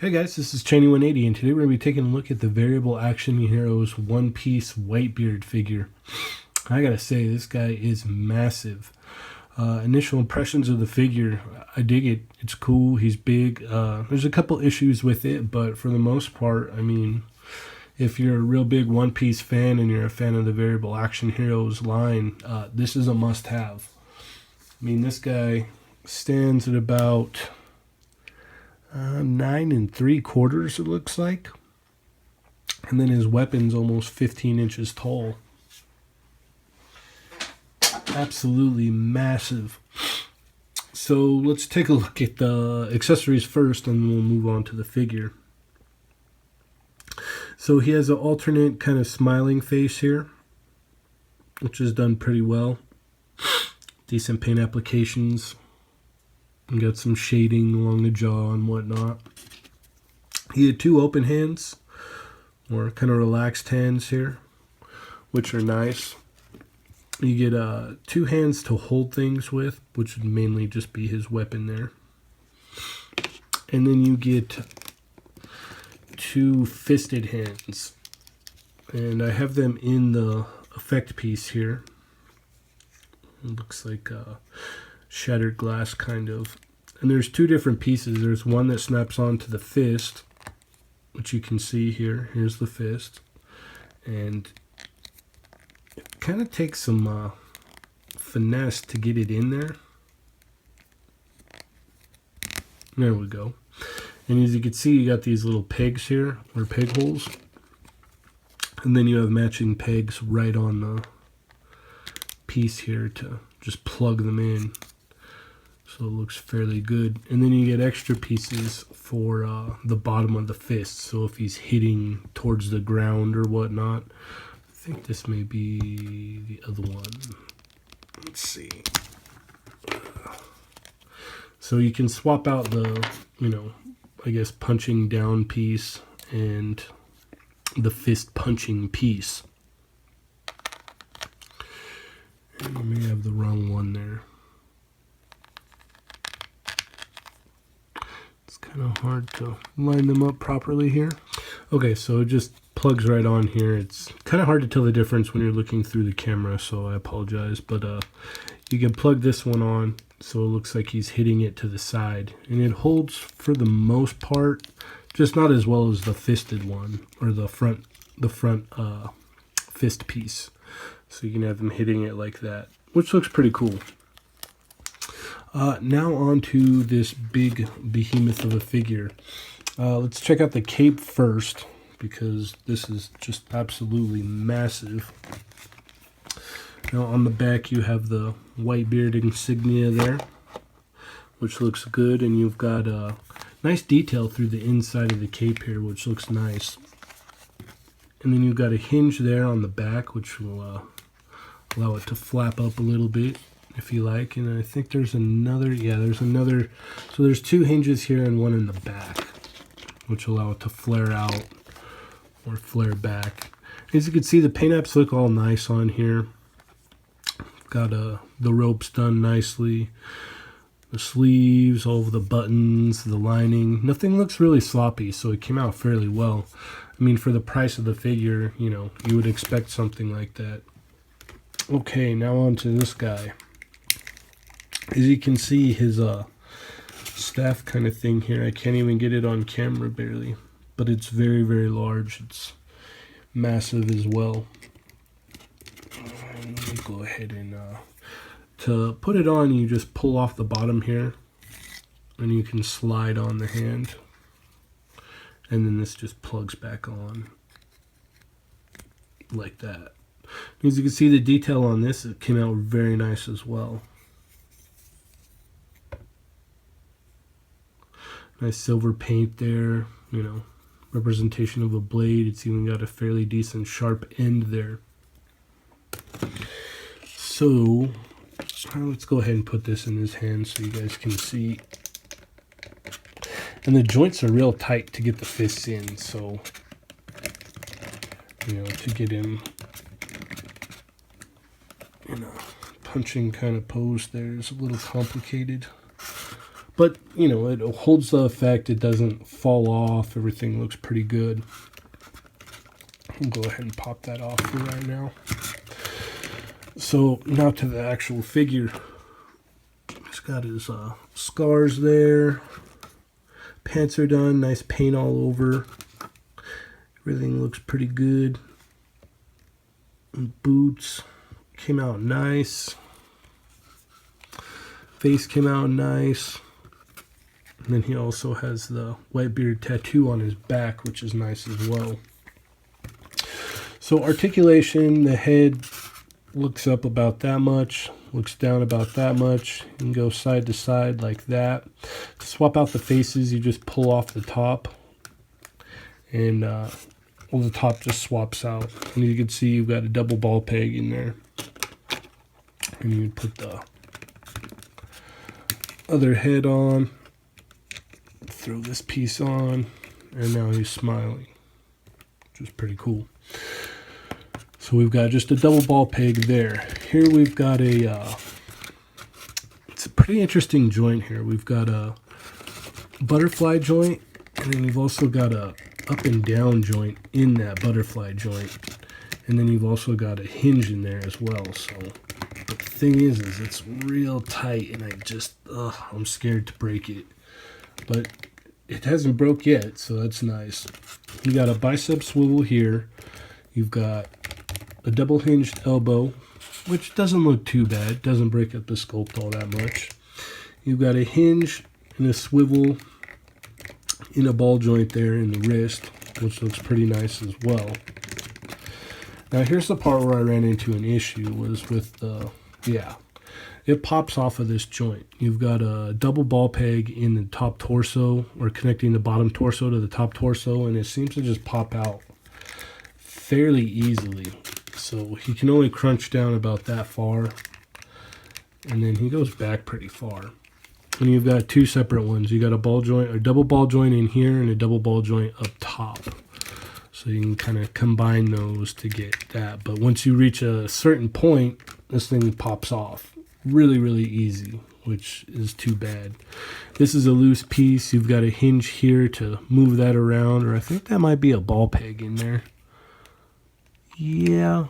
Hey guys, this is Cheney180, and today we're going to be taking a look at the Variable Action Heroes One Piece Whitebeard figure. I gotta say, this guy is massive. Initial impressions of the figure, I dig it. It's cool, he's big. There's a couple issues with it, but for the most part, I mean, if you're a real big One Piece fan and you're a fan of the Variable Action Heroes line, this is a must-have. I mean, this guy stands at about 9 3/4, it looks like. And then his weapon's almost 15 inches tall. Absolutely massive. So let's take a look at the accessories first, and we'll move on to the figure. So he has an alternate kind of smiling face here, which is done pretty well. Decent paint applications. And got some shading along the jaw and whatnot. He had two open hands, or kind of relaxed hands here, which are nice. You get two hands to hold things with, which would mainly just be his weapon there. And then you get two fisted hands. And I have them in the effect piece here. It looks like shattered glass kind of. And there's two different pieces. There's one that snaps onto the fist, which you can see here. Here's the fist. And it kind of takes some finesse to get it in there. There we go. And as you can see, you got these little pegs here, or peg holes. And then you have matching pegs right on the piece here to just plug them in. So it looks fairly good. And then you get extra pieces for the bottom of the fist. So if he's hitting towards the ground or whatnot. I think this may be the other one. Let's see. So you can swap out the, I guess punching down piece and the fist punching piece. And you may have the wrong one there. It's kind of hard to line them up properly here. Okay, so it just plugs right on here. It's kind of hard to tell the difference when you're looking through the camera, so I apologize. But you can plug this one on, so it looks like he's hitting it to the side. And it holds for the most part, just not as well as the fisted one, or the front fist piece. So you can have them hitting it like that, which looks pretty cool. Now on to this big behemoth of a figure. Let's check out the cape first, because this is just absolutely massive. Now on the back you have the Whitebeard insignia there, which looks good, and you've got a nice detail through the inside of the cape here, which looks nice. And then you've got a hinge there on the back, which will allow it to flap up a little bit if you like. And I think there's another, there's another. So there's two hinges here and one in the back, which allow it to flare out or flare back. As you can see, the paint apps look all nice on here. Got the ropes done nicely. The sleeves, all of the buttons, the lining. Nothing looks really sloppy, so it came out fairly well. I mean, for the price of the figure, you would expect something like that. Okay, now on to this guy. As you can see, his staff kind of thing here, I can't even get it on camera barely, but it's very, very large. It's massive as well. Let me go ahead and to put it on, you just pull off the bottom here, and you can slide on the hand, and then this just plugs back on like that. As you can see, the detail on this, it came out very nice as well. Nice silver paint there, representation of a blade. It's even got a fairly decent sharp end there. So let's go ahead and put this in his hand so you guys can see. And the joints are real tight to get the fists in, so to get him in a punching kind of pose there is a little complicated. But, you know, it holds the effect. It doesn't fall off. Everything looks pretty good. I'll go ahead and pop that off for right now. So now to the actual figure. He's got his scars there. Pants are done. Nice paint all over. Everything looks pretty good. And boots came out nice. Face came out nice. And then he also has the Whitebeard tattoo on his back, which is nice as well. So articulation, the head looks up about that much, looks down about that much. You can go side to side like that. To swap out the faces, you just pull off the top, and well, the top just swaps out. And you can see you've got a double ball peg in there. And you can put the other head on, throw this piece on, and now he's smiling, which is pretty cool. So we've got just a double ball peg there. Here we've got a, it's a pretty interesting joint here. We've got a butterfly joint, and then you've also got a up and down joint in that butterfly joint. And then you've also got a hinge in there as well. So the thing is it's real tight, and I'm scared to break it. But it hasn't broke yet, so that's nice. You got a bicep swivel here. You've got a double hinged elbow, which doesn't look too bad. Doesn't break up the sculpt all that much. You've got a hinge and a swivel in a ball joint there in the wrist, which looks pretty nice as well. Now here's the part where I ran into an issue, was with the, it pops off of this joint. You've got a double ball peg in the top torso, or connecting the bottom torso to the top torso, and it seems to just pop out fairly easily. So he can only crunch down about that far, and then he goes back pretty far. And you've got two separate ones. You got a ball joint, a double ball joint in here, and a double ball joint up top. So you can kind of combine those to get that. But once you reach a certain point, this thing pops off really, really easy, which is too bad. This is a loose piece. You've got a hinge here to move that around, or I think that might be a ball peg in there. Yeah,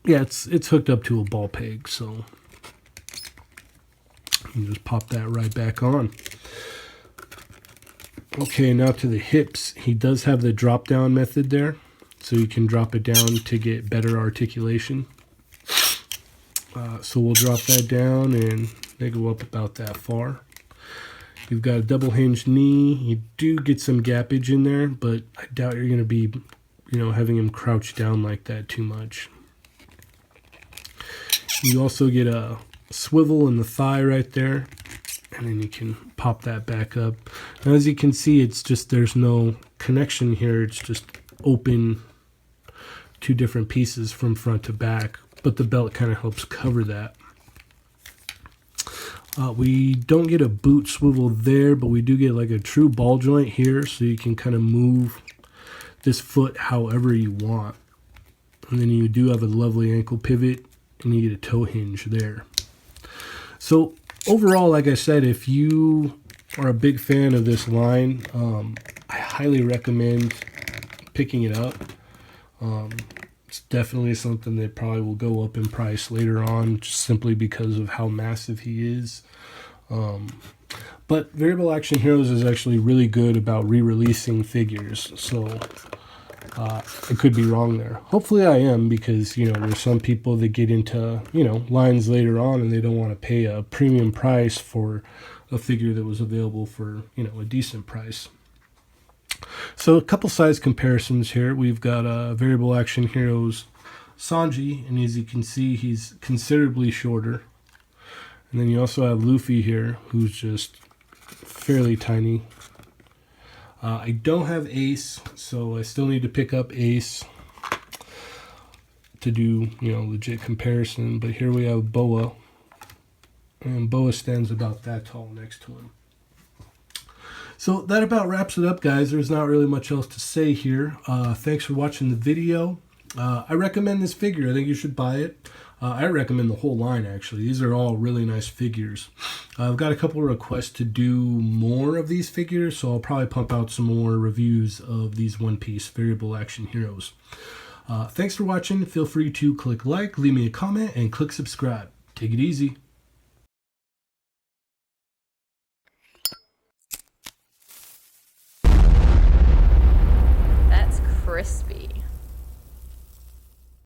it's hooked up to a ball peg, so you just pop that right back on. Okay, now to the hips. He does have the drop down method there, so you can drop it down to get better articulation. So we'll drop that down, and they go up about that far. You've got a double hinged knee. You do get some gappage in there, but I doubt you're going to be, having him crouch down like that too much. You also get a swivel in the thigh right there, and then you can pop that back up. Now, as you can see, it's just, there's no connection here. It's just open, two different pieces from front to back, but the belt kind of helps cover that. We don't get a boot swivel there, but we do get like a true ball joint here, so you can kind of move this foot however you want. And then you do have a lovely ankle pivot, and you get a toe hinge there. So overall, like I said, if you are a big fan of this line, I highly recommend picking it up. It's definitely something that probably will go up in price later on, just simply because of how massive he is. But Variable Action Heroes is actually really good about re-releasing figures, so I could be wrong there. Hopefully I am, because there's some people that get into lines later on, and they don't want to pay a premium price for a figure that was available for a decent price. So a couple size comparisons here. We've got Variable Action Heroes Sanji, and as you can see, he's considerably shorter. And then you also have Luffy here, who's just fairly tiny. I don't have Ace, so I still need to pick up Ace to do, legit comparison. But here we have Boa, and Boa stands about that tall next to him. So that about wraps it up, guys. There's not really much else to say here. Thanks for watching the video. I recommend this figure. I think you should buy it. I recommend the whole line, actually. These are all really nice figures. I've got a couple of requests to do more of these figures, so I'll probably pump out some more reviews of these One Piece variable action heroes. Thanks for watching. Feel free to click like, leave me a comment, and click subscribe. Take it easy.